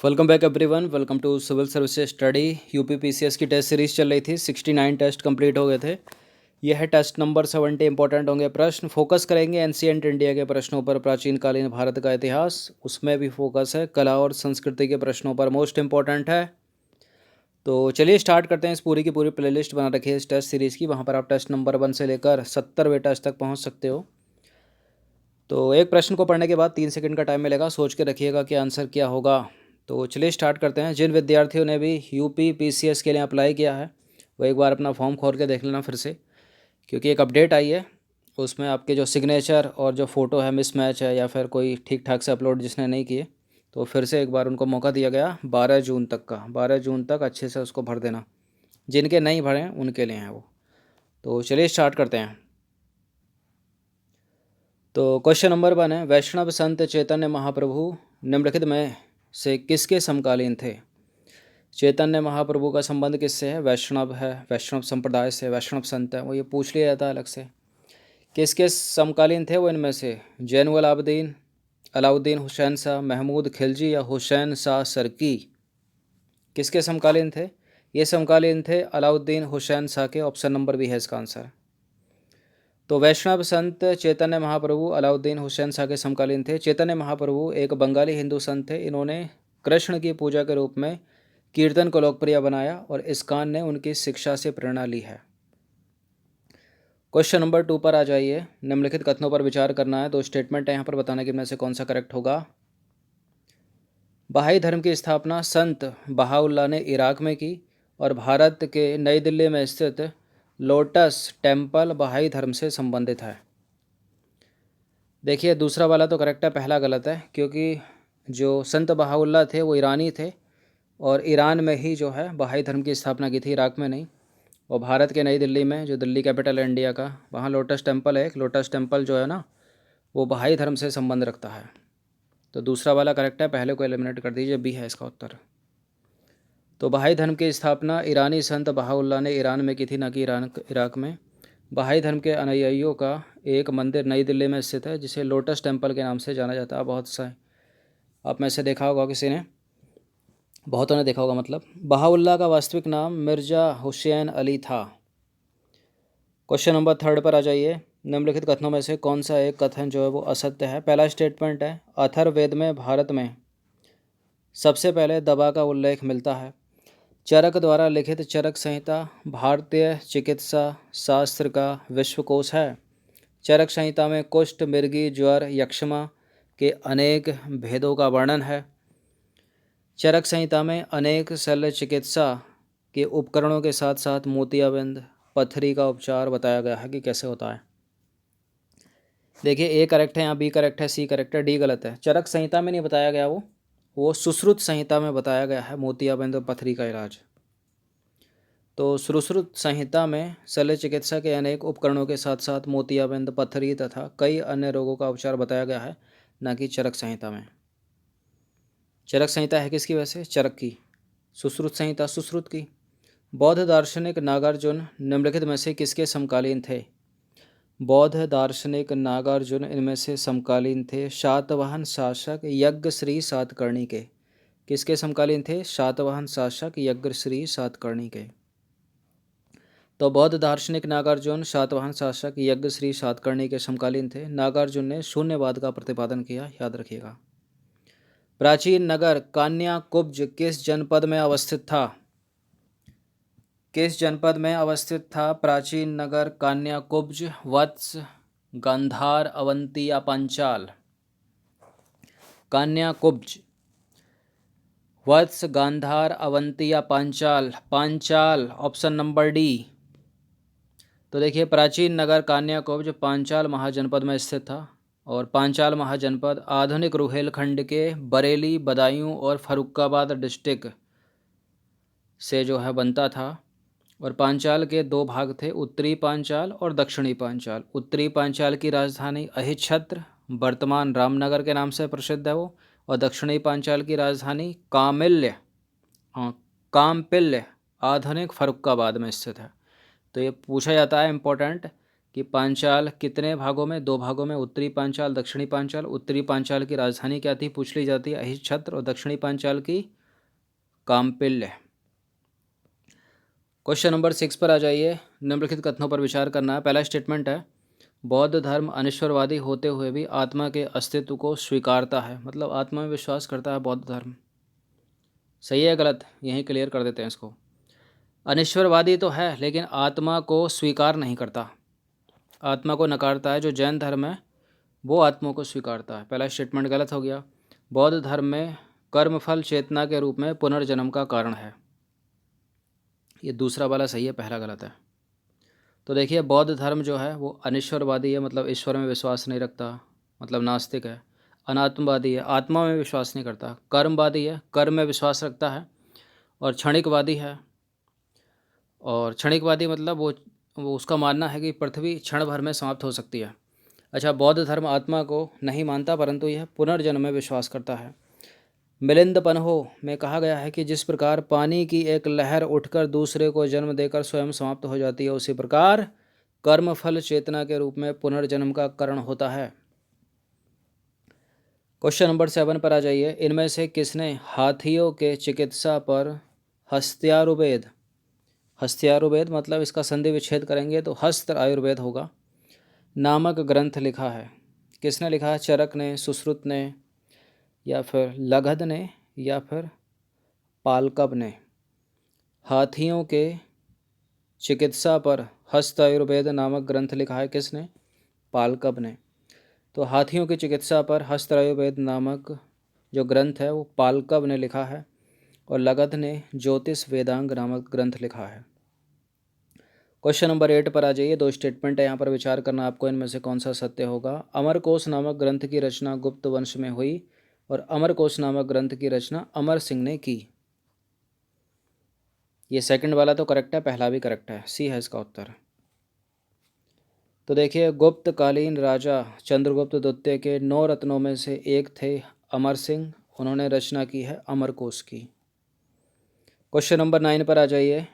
Welcome back everyone. Welcome to civil services study. UP PCS की test series चल रही थी। 69 टेस्ट कंप्लीट हो गए थे। यह है टेस्ट नंबर 70। इंपॉर्टेंट होंगे प्रश्न। फोकस करेंगे एंशिएंट इंडिया के प्रश्नों पर, प्राचीन कालीन भारत का इतिहास, उसमें भी फोकस है। कला और संस्कृति के प्रश्नों पर मोस्ट इंपॉर्टेंट है। तो चलिए स्टार्ट करते हैं। इस पूरी की पूरी प्लेलिस्ट बना रखी है इस टेस्ट सीरीज़ की, वहाँ पर आप टेस्ट नंबर 1 से लेकर 70वें टेस्ट तक पहुँच सकते हो। तो एक प्रश्न को पढ़ने के बाद 3 सेकंड का टाइम मिलेगा, सोच के रखिएगा कि आंसर क्या होगा। तो चलिए स्टार्ट करते हैं। जिन विद्यार्थियों ने भी यूपी पीसीएस के लिए अप्लाई किया है वो एक बार अपना फॉर्म खोल के देख लेना फिर से, क्योंकि एक अपडेट आई है। उसमें आपके जो सिग्नेचर और जो फ़ोटो है मिसमैच है, या फिर कोई ठीक ठाक से अपलोड जिसने नहीं किए, तो फिर से एक बार उनको मौका दिया गया 12 जून तक का। 12 जून तक अच्छे से उसको भर देना। जिनके नहीं भरे हैं उनके लिए हैं वो। तो चलिए स्टार्ट करते हैं। तो क्वेश्चन नंबर 1 है, वैष्णव संत चैतन्य महाप्रभु निम्नलिखित में से किसके समकालीन थे? चैतन्य महाप्रभु का संबंध किससे है? वैष्णव है, वैष्णव संप्रदाय से, वैष्णव संत है, वो ये पूछ लिया जाता है अलग से। किसके समकालीन थे वो इनमें से? जैनुल आबदीन, अलाउद्दीन हुसैन शाह, महमूद खिलजी या हुसैन शाह सरकी? किसके समकालीन थे? ये समकालीन थे अलाउद्दीन हुसैन शाह के। ऑप्शन नंबर भी है इसका आंसर। तो वैष्णव संत चैतन्य महाप्रभु अलाउद्दीन हुसैन शाह के समकालीन थे। चैतन्य महाप्रभु एक बंगाली हिंदू संत थे। इन्होंने कृष्ण की पूजा के रूप में कीर्तन को लोकप्रिय बनाया और इस्कॉन ने उनकी शिक्षा से प्रेरणा ली है। क्वेश्चन नंबर 2 पर आ जाइए। निम्नलिखित कथनों पर विचार करना है। 2 स्टेटमेंट है यहाँ पर, बताने के में से कौन सा करेक्ट होगा। बहाई धर्म की स्थापना संत बहाउल्लाह ने इराक में की और भारत के नई दिल्ली में स्थित लोटस टेम्पल बहाई धर्म से संबंधित है। देखिए दूसरा वाला तो करेक्ट है, पहला गलत है, क्योंकि जो संत बहाउल्लाह थे वो ईरानी थे और ईरान में ही जो है बहाई धर्म की स्थापना की थी, इराक में नहीं। और भारत के नई दिल्ली में, जो दिल्ली कैपिटल है इंडिया का, वहाँ लोटस टेम्पल है। एक लोटस टेम्पल जो है ना, वो बहाई धर्म से संबंध रखता है। तो दूसरा वाला करेक्ट है, पहले को एलिमिनेट कर दीजिए, बी है इसका उत्तर। तो बहाई धर्म की स्थापना ईरानी संत बहाउल्लाह ने ईरान में की थी, ना कि इराक में। बहाई धर्म के अनुयायियों का एक मंदिर नई दिल्ली में स्थित है जिसे लोटस टेम्पल के नाम से जाना जाता है। बहुत सा आप में से देखा होगा, किसी ने, बहुतों ने देखा होगा मतलब। बहाउल्लाह का वास्तविक नाम मिर्ज़ा हुसैन अली था। क्वेश्चन नंबर 3 पर आ जाइए। निम्नलिखित कथनों में से कौन सा एक कथन जो है वो असत्य है? पहला स्टेटमेंट है, अथर्ववेद में भारत में सबसे पहले दवा का उल्लेख मिलता है। चरक द्वारा लिखित चरक संहिता भारतीय चिकित्सा शास्त्र का विश्वकोश है। चरक संहिता में कुष्ठ, मिर्गी, ज्वर, यक्ष्मा के अनेक भेदों का वर्णन है। चरक संहिता में अनेक शल्य चिकित्सा के उपकरणों के साथ साथ मोतियाबिंद, पथरी का उपचार बताया गया है कि कैसे होता है। देखिए ए करेक्ट है, यहाँ बी करेक्ट है, सी करेक्ट है, डी गलत है। चरक संहिता में नहीं बताया गया, वो सुश्रुत संहिता में बताया गया है मोतियाबिंद और पथरी का इलाज। तो सुश्रुत संहिता में शल्य चिकित्सा के अनेक उपकरणों के साथ साथ मोतियाबिंद, पथरी तथा कई अन्य रोगों का उपचार बताया गया है, न कि चरक संहिता में। चरक संहिता है किसकी? वैसे चरक की। सुश्रुत संहिता सुश्रुत की। बौद्ध दार्शनिक नागार्जुन निम्नलिखित में से किसके समकालीन थे? बौद्ध दार्शनिक नागार्जुन इनमें से समकालीन थे शातवाहन शासक यज्ञश्री सातकर्णी के। किसके समकालीन थे? शातवाहन शासक यज्ञश्री सातकर्णी के। तो बौद्ध दार्शनिक नागार्जुन शातवाहन शासक यज्ञश्री सातकर्णी के समकालीन थे। नागार्जुन ने शून्यवाद का प्रतिपादन किया, याद रखिएगा। प्राचीन नगर कान्याकुब्ज किस जनपद में अवस्थित था? किस जनपद में अवस्थित था प्राचीन नगर कान्याकुब्ज? वत्स, गांधार, अवंती या पांचाल? कान्याकुब्ज, वत्स, गांधार, अवंती या Panchal? Panchal, option number D. तो देखिए प्राचीन नगर कान्याकुब्ज पांचाल महाजनपद में स्थित था और पांचाल महाजनपद आधुनिक रुहेलखंड के बरेली, बदायूं और फर्रुखाबाद डिस्ट्रिक्ट से जो है बनता था। और पांचाल के 2 भाग थे, उत्तरी पांचाल और दक्षिणी पांचाल। उत्तरी पांचाल की राजधानी अहिच्छत्र वर्तमान रामनगर के नाम से प्रसिद्ध है वो, और दक्षिणी पांचाल की राजधानी कामपिल्य आधुनिक फर्रुखाबाद में स्थित है। तो ये पूछा जाता है इम्पोर्टेंट कि पांचाल कितने भागों में, 2 भागों में, उत्तरी पांचाल, दक्षिणी पांचाल। उत्तरी पांचाल की राजधानी क्या थी, पूछ ली जाती है, अहिच्छत्र, और दक्षिणी पांचाल की काम्पिल्य। क्वेश्चन नंबर 6 पर आ जाइए। निम्नलिखित कथनों पर विचार करना है। पहला स्टेटमेंट है, बौद्ध धर्म अनिश्वरवादी होते हुए भी आत्मा के अस्तित्व को स्वीकारता है, मतलब आत्मा में विश्वास करता है बौद्ध धर्म। सही है गलत, यहीं क्लियर कर देते हैं इसको। अनिश्वरवादी तो है लेकिन आत्मा को स्वीकार नहीं करता, आत्मा को नकारता है। जो जैन धर्म है वो आत्मा को स्वीकारता है। पहला स्टेटमेंट गलत हो गया। बौद्ध धर्म में कर्मफल चेतना के रूप में पुनर्जन्म का कारण है, ये दूसरा वाला सही है, पहला गलत है। तो देखिए बौद्ध धर्म जो है वो अनिश्वरवादी है, मतलब ईश्वर में विश्वास नहीं रखता, मतलब नास्तिक है। अनात्मवादी है, आत्मा में विश्वास नहीं करता। कर्मवादी है, कर्म में विश्वास रखता है। और क्षणिकवादी है, और क्षणिकवादी मतलब वो उसका मानना है कि पृथ्वी क्षण भर में समाप्त हो सकती है। अच्छा, बौद्ध धर्म आत्मा को नहीं मानता परंतु यह पुनर्जन्म में विश्वास करता है। मिलिंद पन्हो में कहा गया है कि जिस प्रकार पानी की एक लहर उठकर दूसरे को जन्म देकर स्वयं समाप्त हो जाती है, उसी प्रकार कर्मफल चेतना के रूप में पुनर्जन्म का कारण होता है। क्वेश्चन नंबर 7 पर आ जाइए। इनमें से किसने हाथियों के चिकित्सा पर हस्त्यायुर्वेद, हस्त्यायुर्वेद मतलब इसका संधि विच्छेद करेंगे तो हस्त आयुर्वेद होगा, नामक ग्रंथ लिखा है? किसने लिखा है? चरक ने, सुश्रुत ने, या फिर लगध ने, या फिर पालकब ने? हाथियों के चिकित्सा पर हस्त आयुर्वेद नामक ग्रंथ लिखा है किसने? पालकब ने। तो हाथियों की चिकित्सा पर हस्त आयुर्वेद नामक जो ग्रंथ है वो पालकब ने लिखा है, और लगध ने ज्योतिष वेदांग नामक ग्रंथ लिखा है। क्वेश्चन नंबर 8 पर आ जाइए। 2 स्टेटमेंट है यहाँ पर विचार करना आपको, इनमें से कौन सा सत्य होगा। अमरकोश नामक ग्रंथ की रचना गुप्त वंश में हुई और अमरकोश नामक ग्रंथ की रचना अमर सिंह ने की। ये सेकंड वाला तो करेक्ट है, पहला भी करेक्ट है, सी है इसका उत्तर। तो देखिए गुप्तकालीन राजा चंद्रगुप्त द्वितीय के 9 रत्नों में से एक थे अमर सिंह, उन्होंने रचना की है अमरकोश की। क्वेश्चन नंबर 9 पर आ जाइए।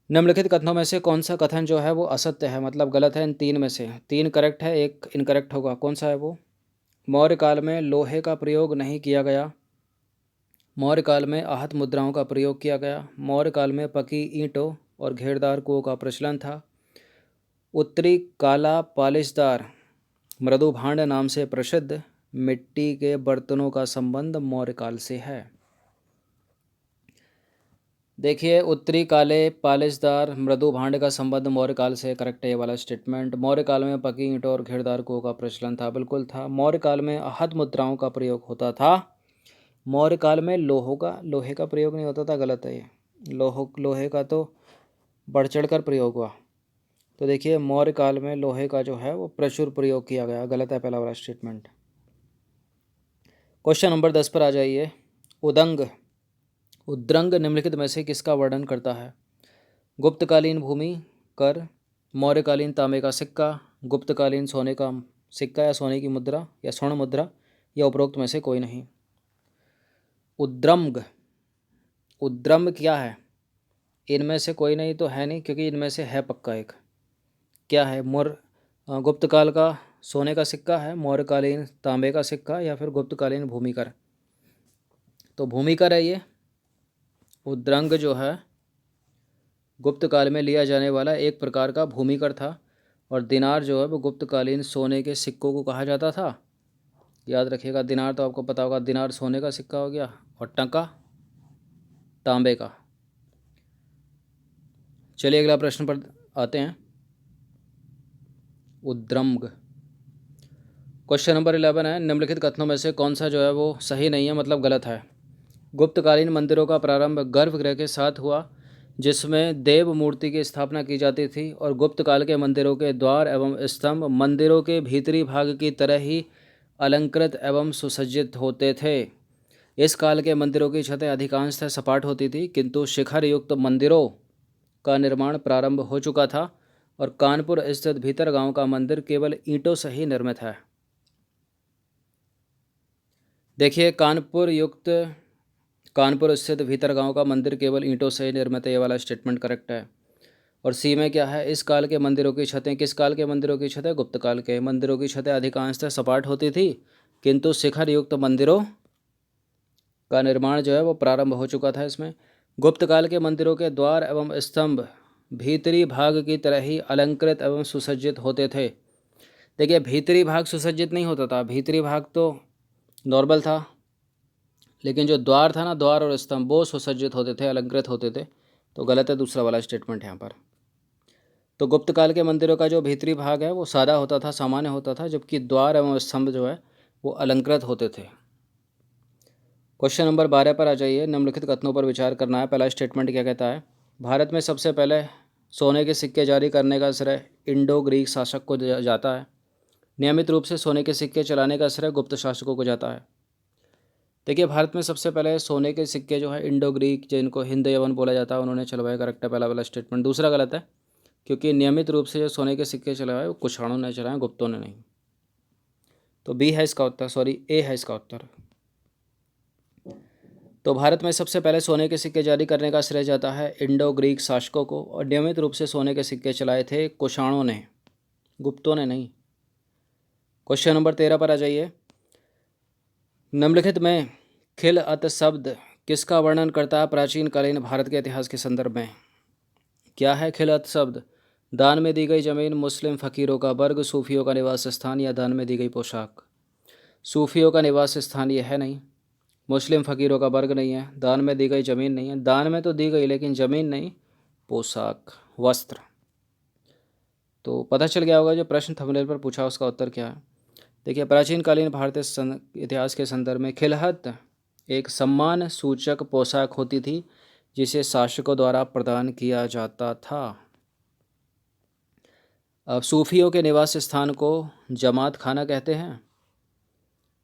निम्नलिखित कथनों में से कौन सा कथन जो है वो असत्य है, मतलब गलत है? इन 3 में से 3 करेक्ट है, एक इनकरेक्ट होगा। कौन सा है वो? मौर्य काल में लोहे का प्रयोग नहीं किया गया, मौर्य काल में आहत मुद्राओं का प्रयोग किया गया, मौर्य काल में पकी ईंटों और घेरदार कुओं का प्रचलन था, उत्तरी काला पालिशदार मृदु भांड नाम से प्रसिद्ध मिट्टी के बर्तनों का संबंध मौर्य काल से है। देखिए उत्तरी काले पालिशदार मृदु भांड का संबंध मौर्य काल से, करेक्ट है ये वाला स्टेटमेंट। मौर्य काल में पकी ईंटों और घेरदार कुओं का प्रचलन था, बिल्कुल था। मौर्य काल में आहत मुद्राओं का प्रयोग होता था। मौर्य काल में लोहे का प्रयोग नहीं होता था, गलत है ये। लोहे का तो बढ़ चढ़ कर प्रयोग हुआ। तो देखिए मौर्य काल में लोहे का जो है वो प्रचुर प्रयोग किया गया, गलत है पहला वाला स्टेटमेंट। क्वेश्चन नंबर 10 पर आ जाइए। उद्रंग निम्नलिखित में से किसका वर्णन करता है? गुप्तकालीन भूमि कर, मौर्यकालीन तांबे का सिक्का, गुप्तकालीन सोने का सिक्का या सोने की मुद्रा या स्वर्ण मुद्रा, या उपरोक्त में से कोई नहीं। उद्रम्ग, उद्रम क्या है? इनमें से कोई नहीं तो है नहीं, क्योंकि इनमें से है पक्का एक। क्या है? गुप्तकाल का सोने का सिक्का है, मौर्यकालीन तांबे का सिक्का, या फिर गुप्तकालीन भूमिकर? तो भूमिकर है ये। उद्रंग जो है गुप्त काल में लिया जाने वाला एक प्रकार का भूमिकर था, और दिनार जो है वो गुप्तकालीन सोने के सिक्कों को कहा जाता था। याद रखिएगा, दिनार तो आपको पता होगा, दिनार सोने का सिक्का हो गया, और टंका तांबे का। चलिए अगला प्रश्न पर आते हैं। उद्रम्ग। क्वेश्चन नंबर 11 है। निम्नलिखित कथनों में से कौन सा जो है वो सही नहीं है, मतलब गलत है? गुप्तकालीन मंदिरों का प्रारंभ गर्भगृह के साथ हुआ, जिसमें देव मूर्ति की स्थापना की जाती थी, और गुप्त काल के मंदिरों के द्वार एवं स्तंभ मंदिरों के भीतरी भाग की तरह ही अलंकृत एवं सुसज्जित होते थे। इस काल के मंदिरों की छतें अधिकांशतः सपाट होती थी, किंतु शिखर युक्त मंदिरों का निर्माण प्रारंभ हो चुका था, और कानपुर स्थित भीतर गांव का मंदिर केवल ईंटों से ही निर्मित है। देखिए कानपुर स्थित भीतर गांव का मंदिर केवल ईंटों से ही निर्मित है, ये वाला स्टेटमेंट करेक्ट है। और सी में क्या है, इस काल के मंदिरों की छतें, किस काल के मंदिरों की छतें, गुप्त काल के मंदिरों की छतें अधिकांशतः सपाट होती थी, किंतु शिखर युक्त मंदिरों का निर्माण जो है वो प्रारंभ हो चुका था इसमें। गुप्त काल के मंदिरों के द्वार एवं स्तंभ भीतरी भाग की तरह ही अलंकृत एवं सुसज्जित होते थे। देखिए भीतरी भाग सुसज्जित नहीं होता था, भीतरी भाग तो नॉर्मल था, लेकिन जो द्वार था ना, द्वार और स्तंभ वो सुसज्जित होते थे, अलंकृत होते थे। तो गलत है दूसरा वाला स्टेटमेंट यहाँ पर। तो गुप्त काल के मंदिरों का जो भीतरी भाग है वो सादा होता था, सामान्य होता था, जबकि द्वार एवं स्तंभ जो है वो अलंकृत होते थे। क्वेश्चन नंबर 12 पर आ जाइए। निम्नलिखित कथनों पर विचार करना है। पहला स्टेटमेंट क्या कहता है, भारत में सबसे पहले सोने के सिक्के जारी करने का श्रेय इंडो ग्रीक शासक को जाता है। नियमित रूप से सोने के सिक्के चलाने का श्रेय गुप्त शासकों को जाता है। देखिए भारत में सबसे पहले सोने के सिक्के जो है इंडो ग्रीक, जिनको हिंद यवन बोला जाता है, उन्होंने चलवाया। करेक्ट है पहला वाला स्टेटमेंट। दूसरा गलत है, क्योंकि नियमित रूप से जो सोने के सिक्के चलाए वो कुषाणों ने चलाए, गुप्तों ने नहीं। तो बी है इसका उत्तर, सॉरी ए है इसका उत्तर। तो भारत में सबसे पहले सोने के सिक्के जारी करने का श्रेय जाता है इंडो ग्रीक शासकों को, और नियमित रूप से सोने के सिक्के चलाए थे कुषाणों ने, गुप्तों ने नहीं। क्वेश्चन नंबर 13 पर आ जाइए। निम्नलिखित में खिल अत शब्द किसका वर्णन करता है प्राचीन कालीन भारत के इतिहास के संदर्भ में? क्या है खिल अत शब्द? दान में दी गई जमीन, मुस्लिम फकीरों का वर्ग, सूफियों का निवास स्थान, या दान में दी गई पोशाक? सूफियों का निवास स्थान ये है नहीं, मुस्लिम फ़कीरों का वर्ग नहीं है, दान में दी गई ज़मीन नहीं है, दान में तो दी गई लेकिन ज़मीन नहीं, पोशाक, वस्त्र। तो पता चल गया होगा जो प्रश्न थंबनेल पर पूछा उसका उत्तर क्या है। देखिए प्राचीन कालीन भारतीय इतिहास के संदर्भ में खिलहत एक सम्मान सूचक पोशाक होती थी जिसे शासकों द्वारा प्रदान किया जाता था। अब सूफियों के निवास स्थान को जमात खाना कहते हैं,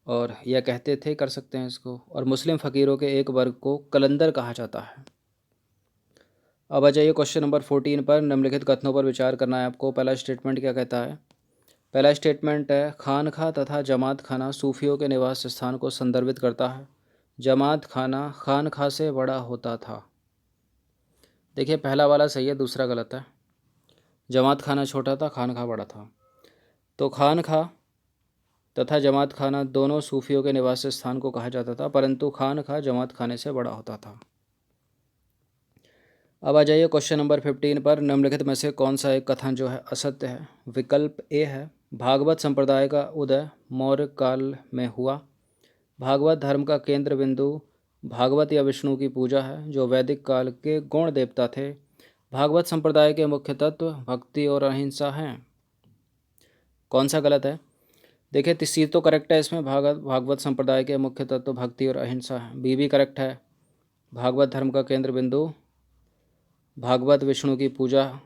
और यह कहते थे, कर सकते हैं इसको, और मुस्लिम फ़कीरों के एक वर्ग को कलंदर कहा जाता है। अब आ जाइए क्वेश्चन नंबर 14 पर। निम्नलिखित कथनों पर विचार करना है आपको। पहला स्टेटमेंट क्या कहता है? पहला स्टेटमेंट है खानखा तथा जमात खाना सूफियों के निवास स्थान को संदर्भित करता है। जमात खाना खानखा से बड़ा होता था। देखिए पहला वाला सही है, दूसरा गलत है। जमात खाना छोटा था, खानखा बड़ा था। तो खानखा तथा जमात खाना दोनों सूफियों के निवास स्थान को कहा जाता था, परंतु खानखा जमात खाने से बड़ा होता था। अब आ जाइए क्वेश्चन नंबर 15 पर। निम्नलिखित में से कौन सा एक कथन जो है असत्य है? विकल्प ए है भागवत संप्रदाय का उदय मौर्य काल में हुआ। भागवत धर्म का केंद्र बिंदु भागवत या विष्णु की पूजा है, जो वैदिक काल के गौण देवता थे। भागवत संप्रदाय के मुख्य तत्व भक्ति और अहिंसा हैं। कौन सा गलत है? देखिए सी तो करेक्ट है इसमें, भागवत संप्रदाय के मुख्य तत्व भक्ति और अहिंसा है। बी भी करेक्ट है, भागवत धर्म का केंद्र बिंदु भागवत विष्णु की पूजा,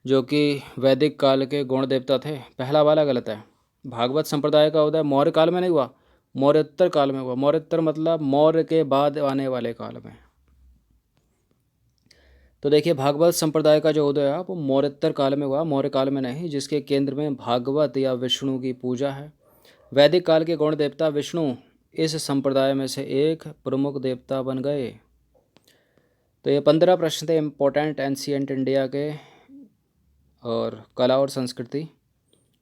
जो कि वैदिक काल के गौण देवता थे। पहला वाला गलत है। भागवत संप्रदाय का उदय मौर्य काल में नहीं हुआ, मौर्योत्तर काल में हुआ। मौर्योत्तर मतलब मौर्य के बाद आने वाले काल में। तो देखिए भागवत संप्रदाय का जो उदय है वो मौर्योत्तर काल में हुआ, मौर्य काल में नहीं, जिसके केंद्र में भागवत या विष्णु की पूजा है। वैदिक काल के गौण देवता विष्णु इस संप्रदाय में से एक प्रमुख देवता बन गए। तो ये 15 प्रश्न थे इम्पोर्टेंट एंशिएंट इंडिया के और कला और संस्कृति।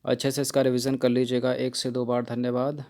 अच्छे से इसका रिवीजन कर लीजिएगा 1 से 2 बार। धन्यवाद।